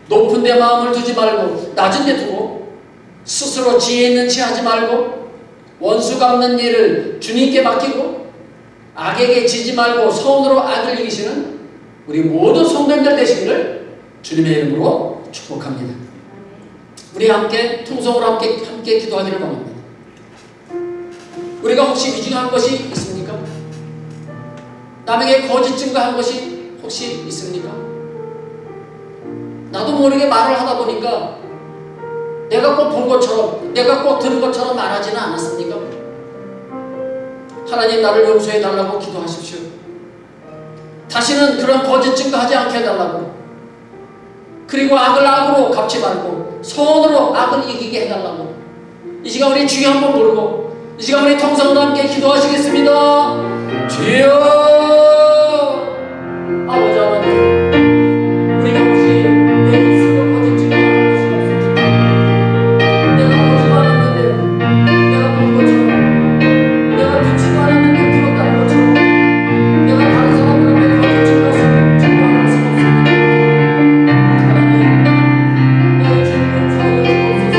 높은 데 마음을 두지 말고 낮은 데 두고 스스로 지혜 있는 체 하지 말고 원수 갚는 일을 주님께 맡기고 악에게 지지 말고 선으로 악을 이기시는 우리 모든 성도님들 되시기를 주님의 이름으로 축복합니다. 우리 함께 통성으로 함께 기도하기를 바랍니다. 우리가 혹시 위증한 것이 있습니까? 남에게 거짓 증거한 것이 혹시 있습니까? 나도 모르게 말을 하다 보니까 내가 꼭 본 것처럼, 내가 꼭 들은 것처럼 말하지는 않았습니까? 하나님, 나를 용서해 달라고 기도하십시오. 다시는 그런 거짓 증거하지 않게 해달라고, 그리고 악을 악으로 갚지 말고 선으로 악을 이기게 해달라고. 이 시간 우리 주여 한번 부르고, 이 시간 우리 통성으로 함께 기도하시겠습니다. 주여. 아버지 하나님, 우리가 혹시 내 입술로 거짓 증거하는 것이 없습니까? 내가 보지도 않았는데, 내가 본 것처럼, 내가 듣지도 않았는데 들었다는 것처럼, 내가 다른 사람들에게 거짓 증거하는 것은 없습니다. 하나님, 나의 죄를 용서하여 주옵소서.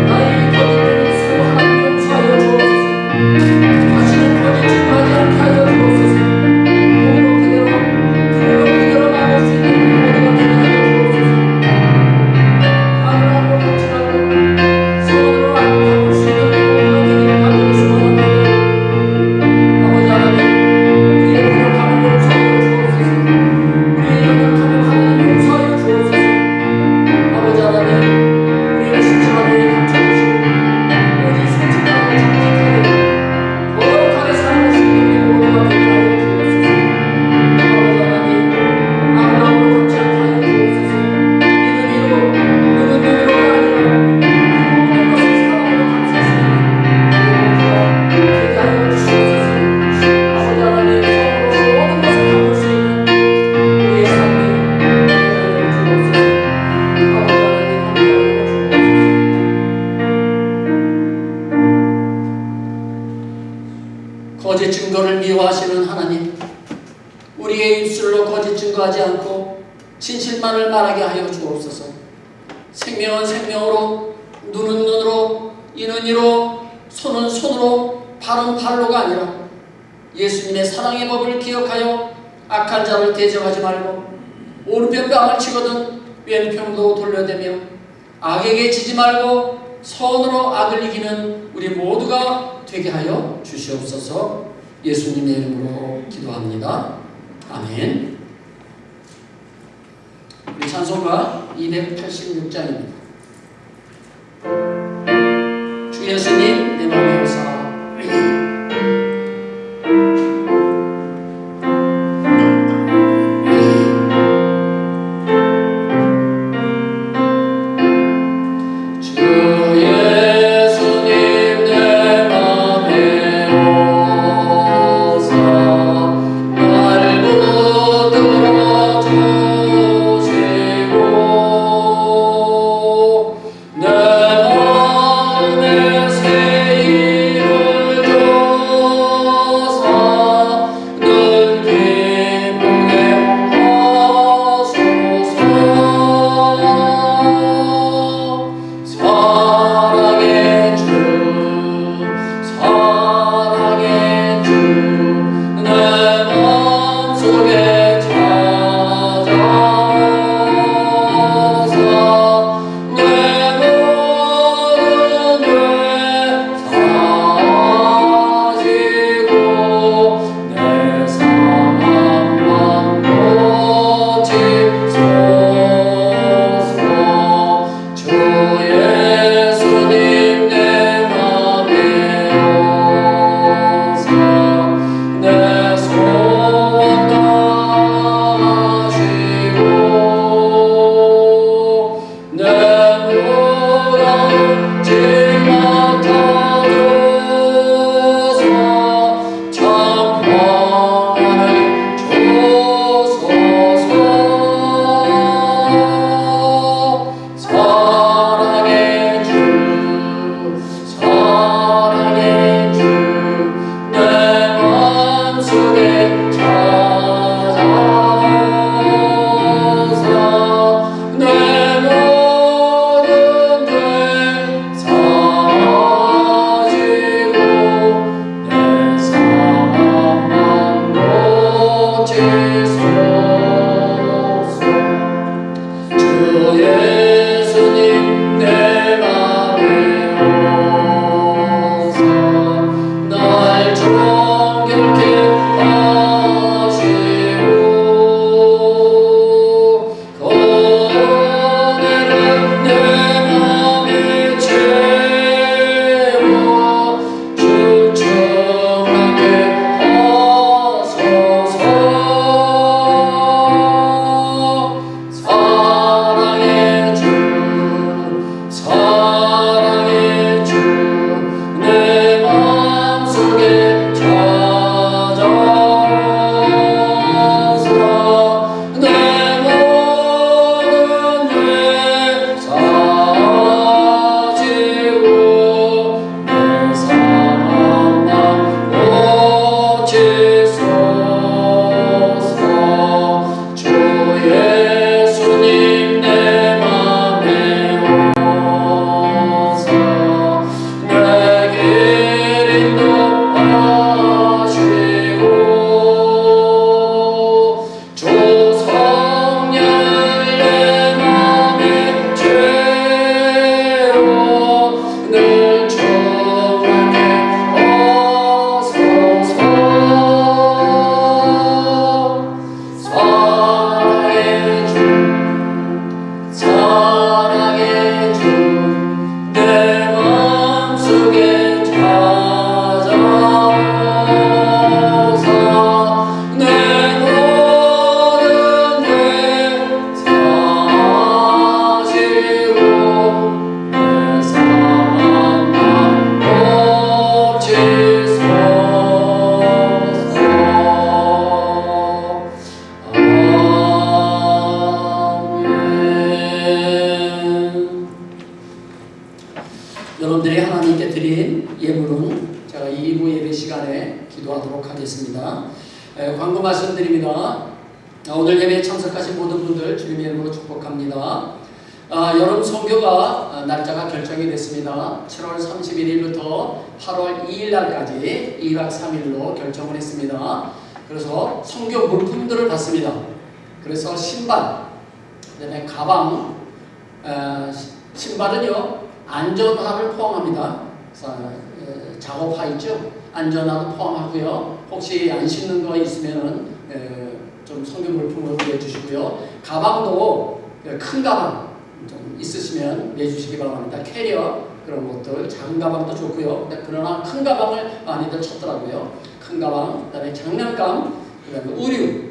나의 거짓된 입술로 하나님 용서하여 주옵소서. 다시는 거짓 증거하지 않게 하여 주옵소서. 그대로 나갈 수 있는 모두가 되게 하여 주옵소서. 악을 악으로 갚지 말고 선으로 악을 갚을 수 있는 모두가 되기를 간절히 소원합니다. 아버지 하나님, 우리의 부족함을 용서하여 주옵소서. 우리의 연약함을 하나님 용서하여 주옵소서. 아버지 하나님, 우리의 신실하게 감춰주시고 오직 솔직하고 정직하게 거룩하게 살아갈 수 있는 우리 모두가 되게 하여 주옵소서. 아버지 하나님, 악을 악으로 갚지 않게 하여 주옵소서. 이는 이로 너는 너희로가 아니라 모든 것을 사랑으로 감쌀 수 있는 우리 모두가 되게 하여 주옵소서. 아버지 하나님, 성으로 모든 것을 갚을 수 있는 우리의 삶이 되게 하여 주옵소서. 아버지 하나님, 함께 하여 주옵소서. 거짓 증거를 미워하시는 하나님, 우리의 입술로 거짓 증거하지 않고 진실만을 말하게 하여 주옵소서. 생명은 생명으로, 눈은 눈으로, 이는 이로, 손은 손으로, 발은 발로가 아니라 예수님의 사랑의 법을 기억하여 악한 자를 대적하지 말고 오른편 뺨을 치거든 왼편도 돌려대며 악에게 지지 말고 선으로 악을 이기는 우리 모두가 되게 하여 주시옵소서. 예수님의 이름으로 기도합니다. 아멘. 우리 찬송가 286장입니다. 주 예수님 내 맘에 오사. 예수님 내 맘에 오사 말씀드립니다. 오늘 예배에 참석하신 모든 분들 주님의 이름으로 축복합니다. 여름 선교가 날짜가 결정이 됐습니다. 7월 31일부터 8월 2일날까지 2박 3일로 결정을 했습니다. 그래서 선교 물품들을 받습니다. 그래서 신발, 그다음에 가방, 신발은요 안전화를 포함합니다. 작업화 있죠? 안전화도 포함하고요. 혹시 안 신는 거 있으면은 좀 선교 물품으로 내주시고요. 가방도 큰 가방 좀 있으시면 내주시기 바랍니다. 캐리어 그런 것들 작은 가방도 좋고요. 그러나 큰 가방을 많이들 찾더라고요. 큰 가방, 그다음에 장난감, 그다음에 의류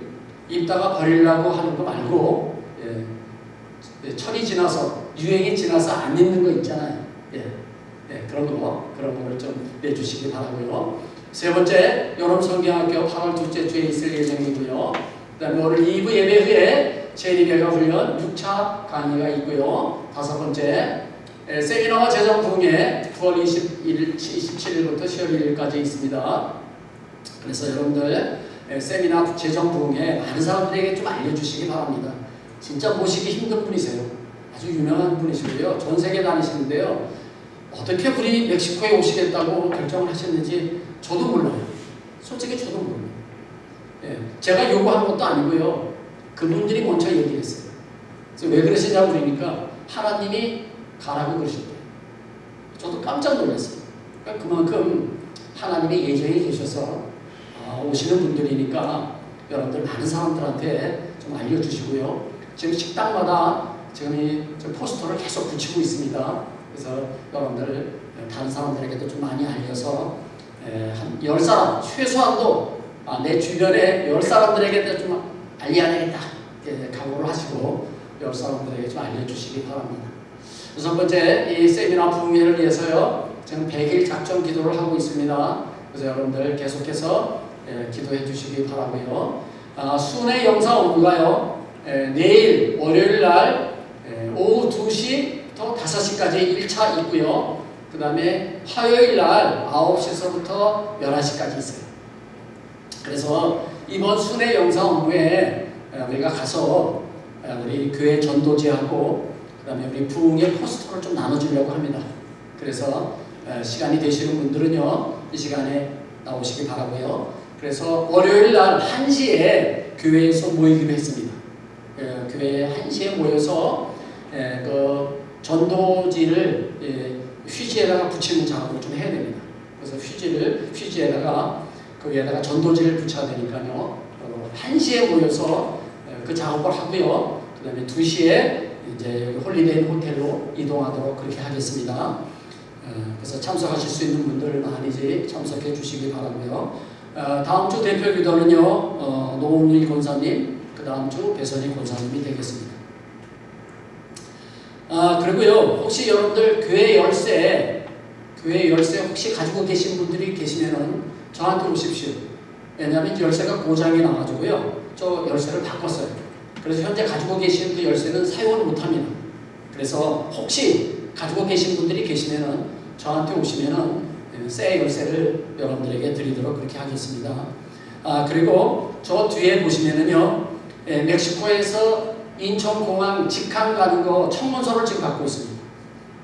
입다가 버리려고 하는 거 말고 철이 지나서 유행이 지나서 안 입는 거 있잖아요. 그런 거를 좀 내주시기 바라고요. 세 번째, 여름 성경학교 8월 둘째 주에 있을 예정이고요. 그다음에 오늘 2부 예배 후에 재림예가 훈련 6차 강의가 있고요. 다섯 번째, 세미나와 재정 부흥회 9월 27일부터 10월 1일까지 있습니다. 그래서 여러분들 세미나 재정 부흥회 많은 사람들에게 좀 알려주시기 바랍니다. 진짜 모시기 힘든 분이세요. 아주 유명한 분이시고요. 전 세계 다니시는데요. 어떻게 우리 멕시코에 오시겠다고 결정을 하셨는지 저도 몰라요. 솔직히 저도 몰라요. 제가 요구한 것도 아니고요. 그분들이 먼저 얘기를 했어요. 그래서 왜 그러시냐고 그러니까 하나님이 가라고 그러셨대요. 저도 깜짝 놀랐어요. 그러니까 그만큼 하나님의 예정이 계셔서 오시는 분들이니까 여러분들 많은 사람들한테 좀 알려주시고요. 지금 식당마다 지금 이 포스터를 계속 붙이고 있습니다. 그래서 여러분들 다른 사람들에게도 좀 많이 알려서 한 10사람 최소한도 내 주변에 10사람들에게도 좀 알려야 되겠다 각오를 하시고 10사람들에게 좀 알려주시기 바랍니다. 첫 번째, 이 세미나 부흥회를 위해서요 지금 100일 작전 기도를 하고 있습니다. 그래서 여러분들 계속해서 기도해 주시기 바라고요. 순회 영상 업무가요 내일 월요일 날 오후 2시부터 5시까지 1차 있고요. 그 다음에 화요일 날 9시서부터 11시까지 있어요. 그래서 이번 순회 영상 업무에 우리가 가서 우리 교회 전도지하고 그 다음에 우리 부흥의 포스터를 좀 나눠주려고 합니다. 그래서 시간이 되시는 분들은요 이 시간에 나오시기 바라고요. 그래서 월요일 날 1시에 교회에서 모이기로 했습니다. 교회에 1시에 모여서 그 전도지를 휴지에다가 붙이는 작업을 좀 해야 됩니다. 그래서 휴지에다가 거기에다가 전도지를 붙여야 되니까요. 1시에 모여서 그 작업을 하고요. 그 다음에 2시에 이제 홀리데이 호텔로 이동하도록 그렇게 하겠습니다. 그래서 참석하실 수 있는 분들 많이 참석해 주시기 바라고요. 다음 주 대표 기도는요 노은일 권사님, 그 다음 주 배선희 권사님이 되겠습니다. 그리고요 혹시 여러분들 교회 열쇠 혹시 가지고 계신 분들이 계시면은 저한테 오십시오. 왜냐하면 열쇠가 고장이 나가지고요 저 열쇠를 바꿨어요. 그래서 현재 가지고 계신 그 열쇠는 사용을 못합니다. 그래서 혹시 가지고 계신 분들이 계시면은 저한테 오시면은 새 열쇠를 여러분들에게 드리도록 그렇게 하겠습니다. 그리고 저 뒤에 보시면은요 멕시코에서 인천공항 직항 가는 거 청문서를 지금 갖고 있습니다.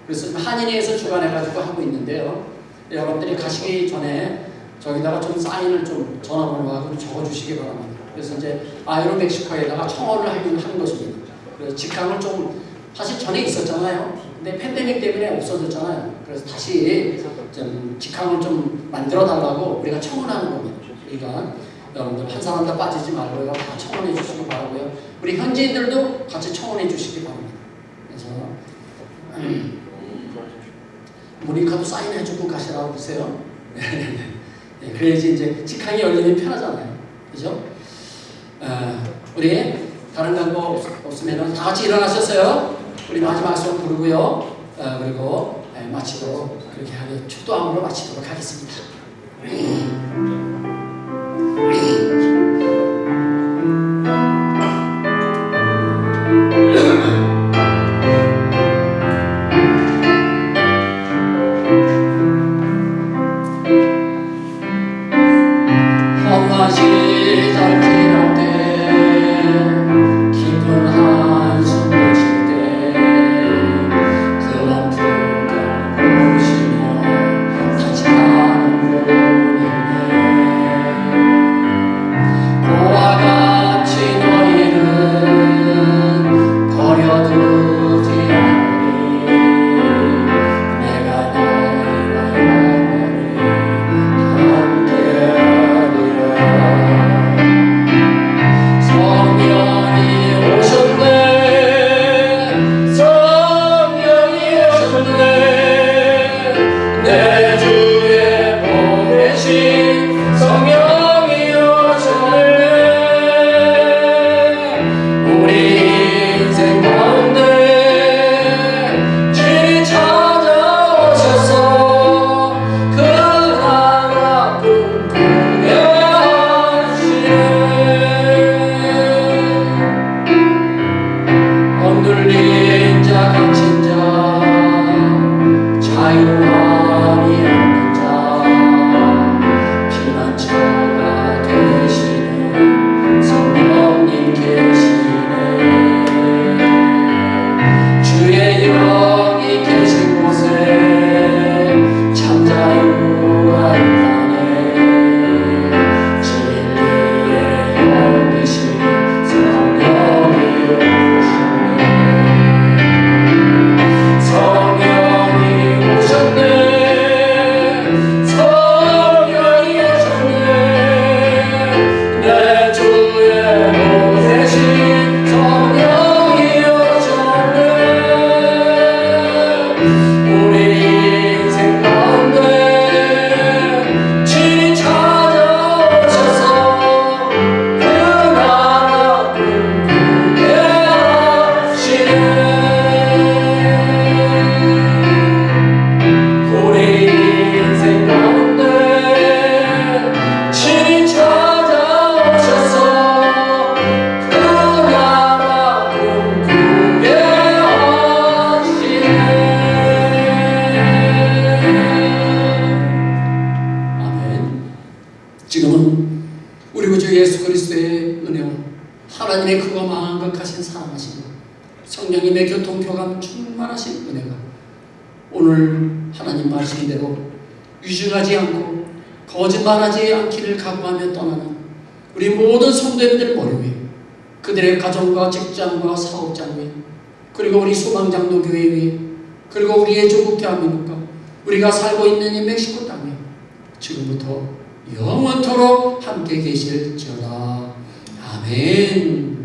그래서 한인회에서 주관해가지고 하고 있는데요. 여러분들이 가시기 전에 저기다가 좀 사인을 좀 전화번호하고 적어주시기 바랍니다. 그래서 이제 아에로멕시코에다가 청원을 하는 것입니다. 그래서 직항을 좀 사실 전에 있었잖아요. 근데 팬데믹 때문에 없어졌잖아요. 그래서 다시 좀 직항을 좀 만들어 달라고 우리가 청원하는 겁니다. 그러니까 여러분들 한 사람 다 빠지지 말고요. 다 청원해 주시기 바라고요. 우리 현지인들도 같이 청원해 주시기 바랍니다. 그래서 모니카도 사인해 주고 가시라고 그러세요. 그래야지 이제 직항이 열리면 편하잖아요. 그죠? 우리 다른 방법 없으면 다 같이 일어나셨어요. 우리 마지막 수업 부르고요. 그리고 마치도록 그렇게 하게 축도함으로 마치도록 하겠습니다. 험하시 잘 하나님의 크고 망한극하신 사랑하심과 성령님의 교통교감 충만하신 은혜가 오늘 하나님 말씀대로 유증하지 않고 거짓말하지 않기를 각오하며 떠나는 우리 모든 성도님들 머리 위에, 그들의 가정과 직장과 사업장 위에, 그리고 우리 소망장로교회 위에, 그리고 우리의 조국 대한민국과 우리가 살고 있는 이 멕시코 땅에 지금부터 영원토록 함께 계실지어다. 아멘.